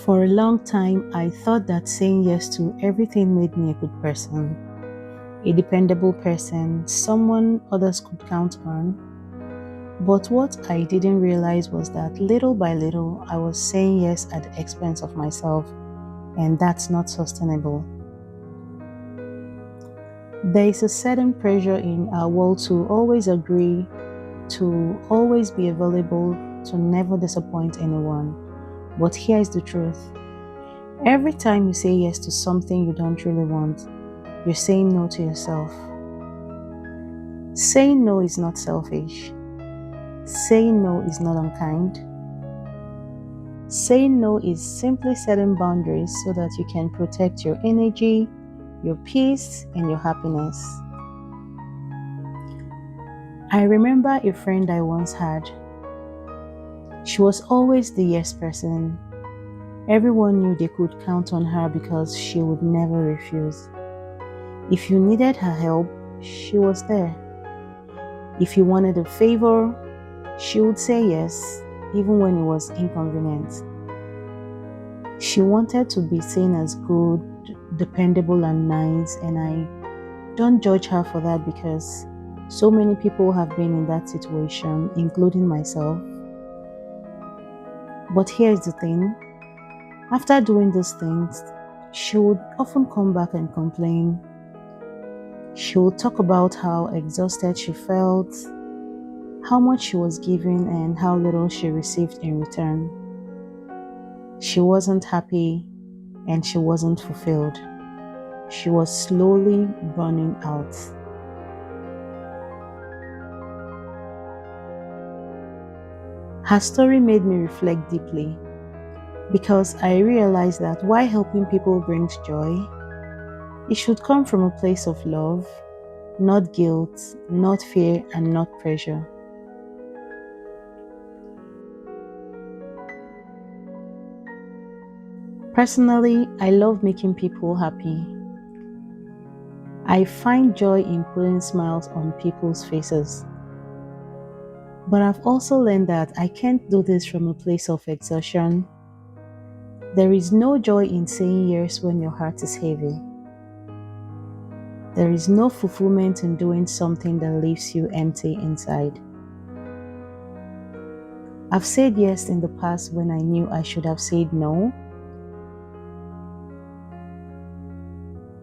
For a long time, I thought that saying yes to everything made me a good person, a dependable person, someone others could count on. But what I didn't realize was that little by little, I was saying yes at the expense of myself, and that's not sustainable. There is a certain pressure in our world to always agree, to always be available, to never disappoint anyone. But here's the truth: every time you say yes to something you don't really want, you're saying no to yourself. Saying no is not selfish. Saying no is not unkind. Saying no is simply setting boundaries so that you can protect your energy, your peace, and your happiness. I remember a friend I once had. She was always the yes person. Everyone knew they could count on her because she would never refuse. If you needed her help, she was there. If you wanted a favor, she would say yes, even when it was inconvenient. She wanted to be seen as good, dependable, and nice, and I don't judge her for that because so many people have been in that situation, including myself. But here's the thing: after doing those things, she would often come back and complain. She would talk about how exhausted she felt, how much she was given, and how little she received in return. She wasn't happy and she wasn't fulfilled. She was slowly burning out. Her story made me reflect deeply because I realized that while helping people brings joy, it should come from a place of love, not guilt, not fear, and not pressure. Personally, I love making people happy. I find joy in putting smiles on people's faces. But I've also learned that I can't do this from a place of exhaustion. There is no joy in saying yes when your heart is heavy. There is no fulfillment in doing something that leaves you empty inside. I've said yes in the past when I knew I should have said no.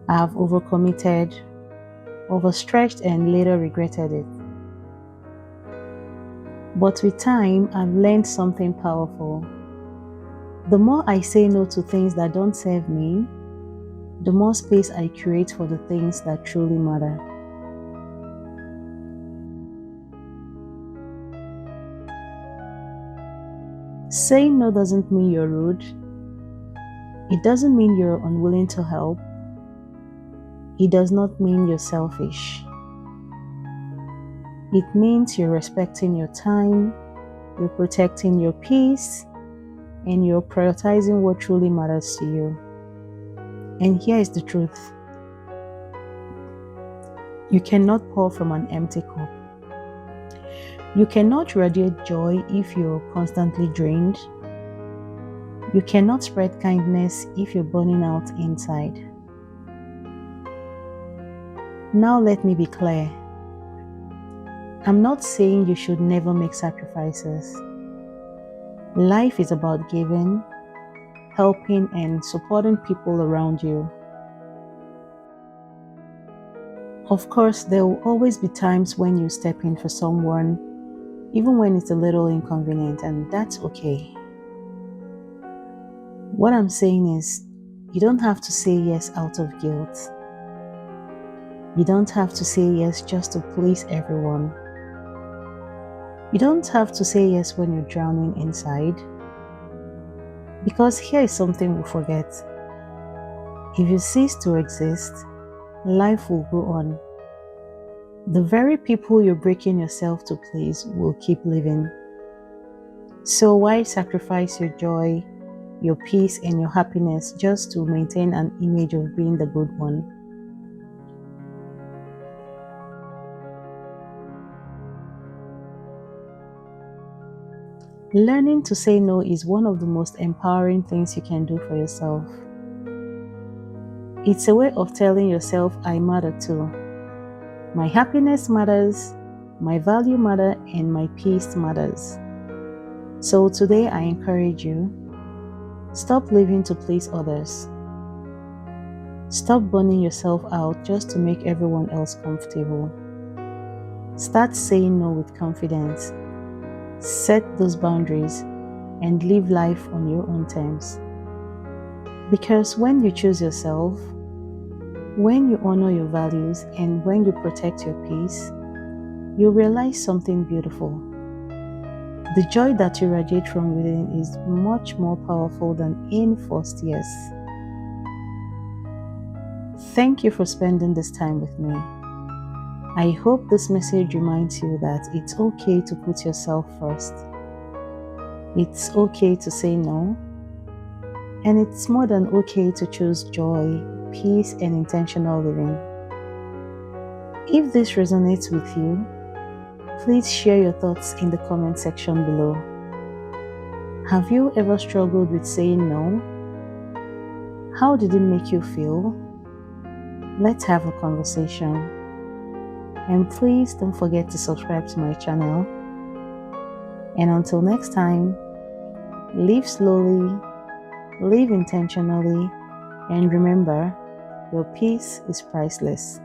I've overcommitted, overstretched, and later regretted it. But with time, I've learned something powerful. The more I say no to things that don't serve me, the more space I create for the things that truly matter. Saying no doesn't mean you're rude. It doesn't mean you're unwilling to help. It does not mean you're selfish. It means you're respecting your time, you're protecting your peace, and you're prioritizing what truly matters to you. And here is the truth: you cannot pour from an empty cup. You cannot radiate joy if you're constantly drained. You cannot spread kindness if you're burning out inside. Now, let me be clear. I'm not saying you should never make sacrifices. Life is about giving, helping, and supporting people around you. Of course, there will always be times when you step in for someone, even when it's a little inconvenient, and that's okay. What I'm saying is, you don't have to say yes out of guilt. You don't have to say yes just to please everyone. You don't have to say yes when you're drowning inside. Because here is something we forget: if you cease to exist, life will go on. The very people you're breaking yourself to please will keep living. So why sacrifice your joy, your peace, and your happiness just to maintain an image of being the good one? Learning to say no is one of the most empowering things you can do for yourself. It's a way of telling yourself, I matter too. My happiness matters, my value matters, and my peace matters. So today I encourage you, stop living to please others. Stop burning yourself out just to make everyone else comfortable. Start saying no with confidence. Set those boundaries and live life on your own terms. Because when you choose yourself, when you honor your values, and when you protect your peace, you realize something beautiful. The joy that you radiate from within is much more powerful than any forced yes. Thank you for spending this time with me. I hope this message reminds you that it's okay to put yourself first. It's okay to say no. And it's more than okay to choose joy, peace, and intentional living. If this resonates with you, please share your thoughts in the comment section below. Have you ever struggled with saying no? How did it make you feel? Let's have a conversation. And please don't forget to subscribe to my channel. And until next time, live slowly, live intentionally, and remember, your peace is priceless.